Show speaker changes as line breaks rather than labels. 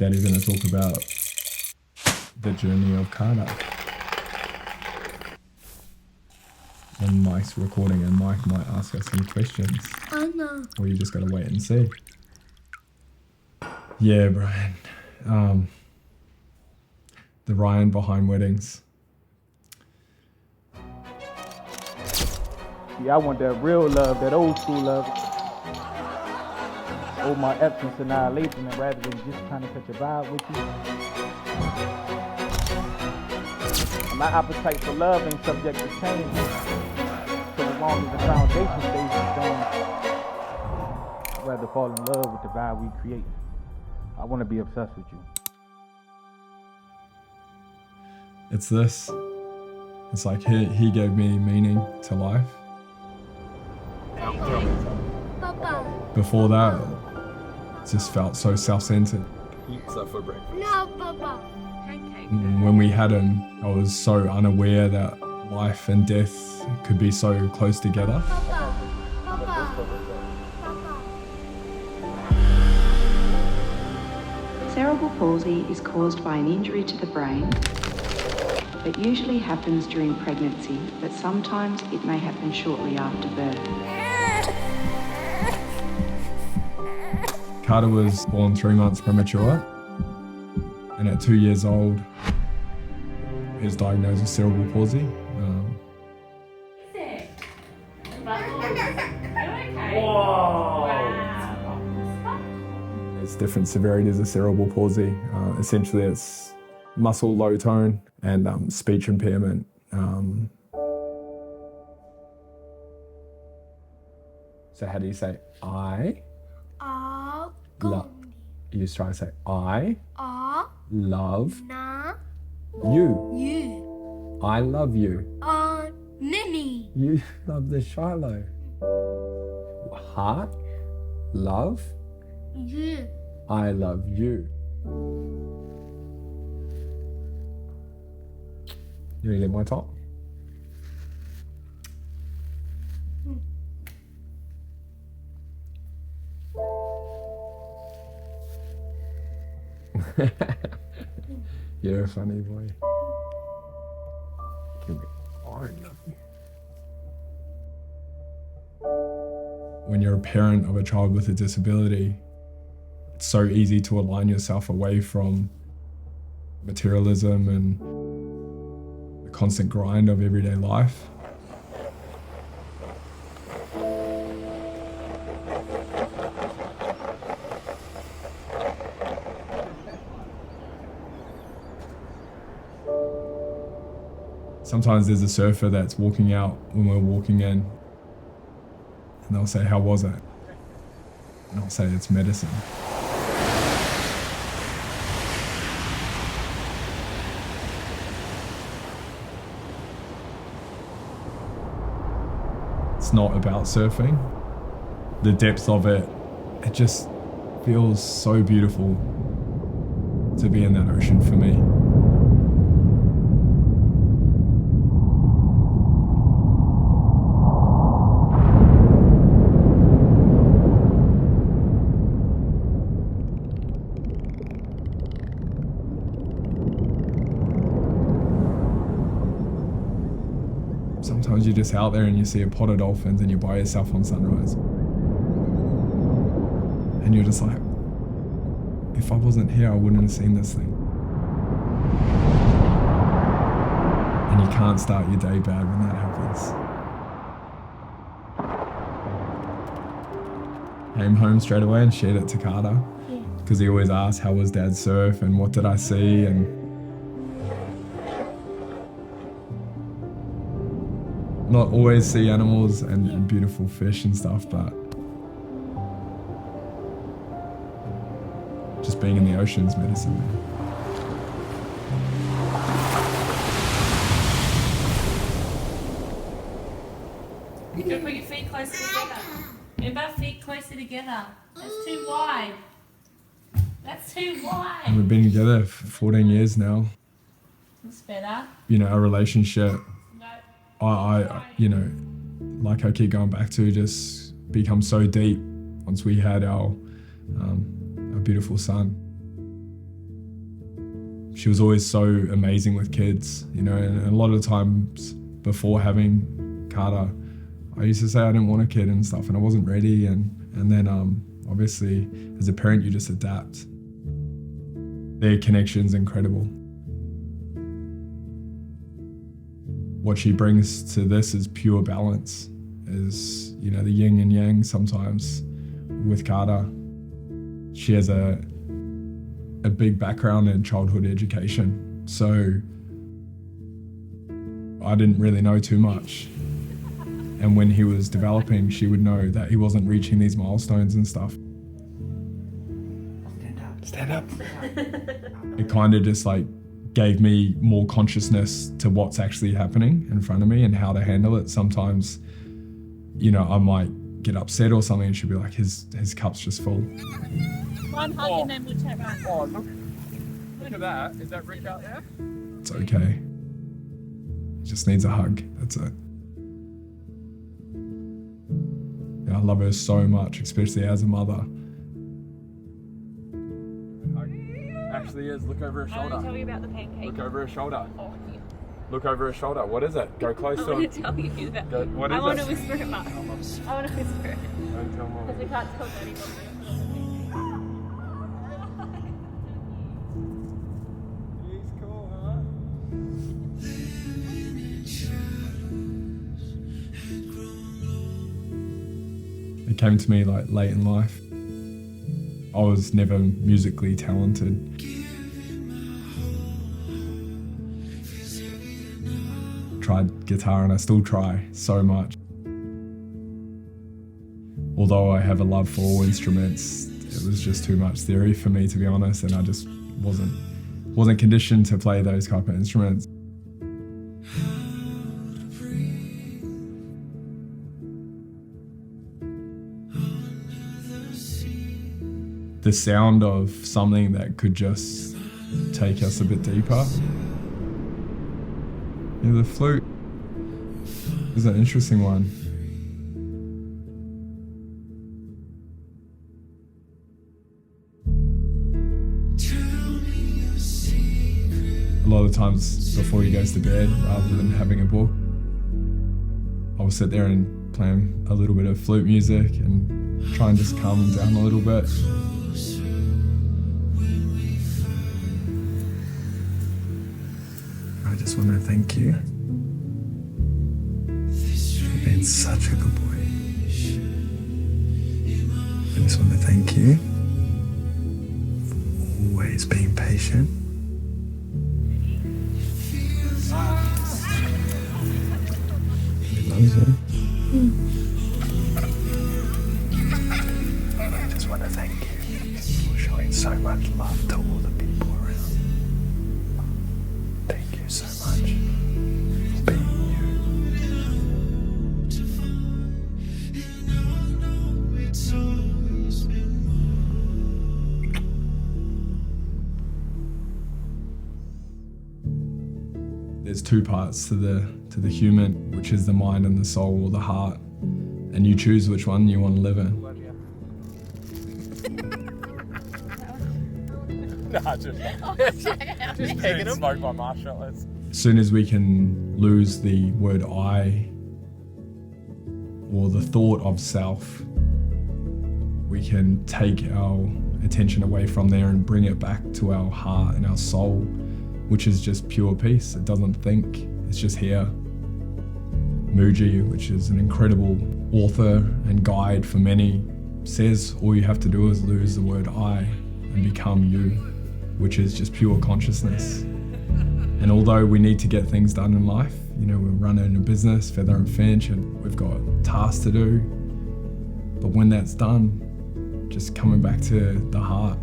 Daddy's going to talk about the journey of Carter. And Mike's recording, and Mike might ask us some questions.
Oh no.
Or you just got to wait and see. Yeah, Brian. The Ryan behind weddings.
Yeah, I want that real love, that old school love. Oh, my absence annihilation, and rather than just trying to catch a vibe with you. And my appetite for love ain't subject to change. So as long as the foundation stays the same, I'd rather fall in love with the vibe we create. I want to be obsessed with you.
It's this. It's like he gave me meaning to life.
Papa.
Before that, it just felt so self-centered.
Pizza for breakfast.
No, Papa.
When we had him, I was so unaware that life and death could be so close together.
Papa. Papa. Papa.
Cerebral palsy is caused by an injury to the brain that usually happens during pregnancy, but sometimes it may happen shortly after birth.
Carter was born 3 months premature, and at 2 years old, he was diagnosed with cerebral palsy. There's different severities of cerebral palsy. Essentially, it's muscle low tone and speech impairment. So how do you say I? You just try to say I love
Na.
you.
You.
I love you.
Nini.
You love the Shiloh. Heart, love,
You.
I love you. You want to get my top? You're a funny boy. Give me, I love you. When you're a parent of a child with a disability, it's so easy to align yourself away from materialism and the constant grind of everyday life. Sometimes there's a surfer that's walking out when we're walking in, and they'll say, "How was it?" And I'll say, "It's medicine." It's not about surfing. The depth of it, it just feels so beautiful to be in that ocean for me. Sometimes you're just out there and you see a pod of dolphins and you're by yourself on sunrise. And you're just like, if I wasn't here, I wouldn't have seen this thing. And you can't start your day bad when that happens. Came home straight away and shared it to Carter. Because he always asks, how was Dad's surf and what did I see? And not always sea animals and beautiful fish and stuff, but just being in the ocean's medicine, man.
You can put your feet closer together. Remember, feet closer together. That's too wide. That's too wide.
We've been together for 14 years now.
That's better.
You know, our relationship,
No.
I you know, like I keep going back to, just become so deep once we had our beautiful son. She was always so amazing with kids, you know, and a lot of times before having Carter, I used to say I didn't want a kid and stuff, and I wasn't ready, and then obviously as a parent you just adapt. Their connection's incredible. What she brings to this is pure balance, is, you know, the yin and yang sometimes with Carter. She has a big background in childhood education, so I didn't really know too much. And when he was developing, she would know that he wasn't reaching these milestones and stuff. Stand up. It kind of just like gave me more consciousness to what's actually happening in front of me and how to handle it. Sometimes, you know, I might get upset or something and she'll be like, his cup's just full.
One hug and then we'll chat right.
Oh, look at that. Is that Rick out there?
It's okay. He just needs a hug, that's it. I love her so much, especially as a mother.
Actually is. Look over her
I
shoulder.
want to tell you about the pancake.
Look over her shoulder.
Oh, yeah.
Look over her shoulder. What is it? Go
I
closer.
want to tell you about
Go, what is
I want
it?
to whisper it, Mark. I want to whisper it.
Don't tell
Because
Mum.
we can't tell Daddy what
He's cool, huh?
It came to me like late in life. I was never musically talented. Tried guitar and I still try so much. Although I have a love for all instruments, it was just too much theory for me, to be honest, and I just wasn't conditioned to play those type of instruments. The sound of something that could just take us a bit deeper. Yeah, the flute is an interesting one. A lot of times before he goes to bed, rather than having a book, I'll sit there and play him a little bit of flute music and try and just calm him down a little bit. I just want to thank you for being such a good boy. I just want to thank you for always being patient. He loves you. I just want to thank you for showing so much love to all the people around. Thank you so much for being you. There's two parts to the human, which is the mind and the soul, or the heart, and you choose which one you want to live in.
Nah, just taking smoke by marshmallows.
As soon as we can lose the word I or the thought of self, we can take our attention away from there and bring it back to our heart and our soul, which is just pure peace. It doesn't think, it's just here. Muji, which is an incredible author and guide for many, says all you have to do is lose the word I and become you, which is just pure consciousness. And although we need to get things done in life, you know, we're running a business, Feather and Finch, and we've got tasks to do. But when that's done, just coming back to the heart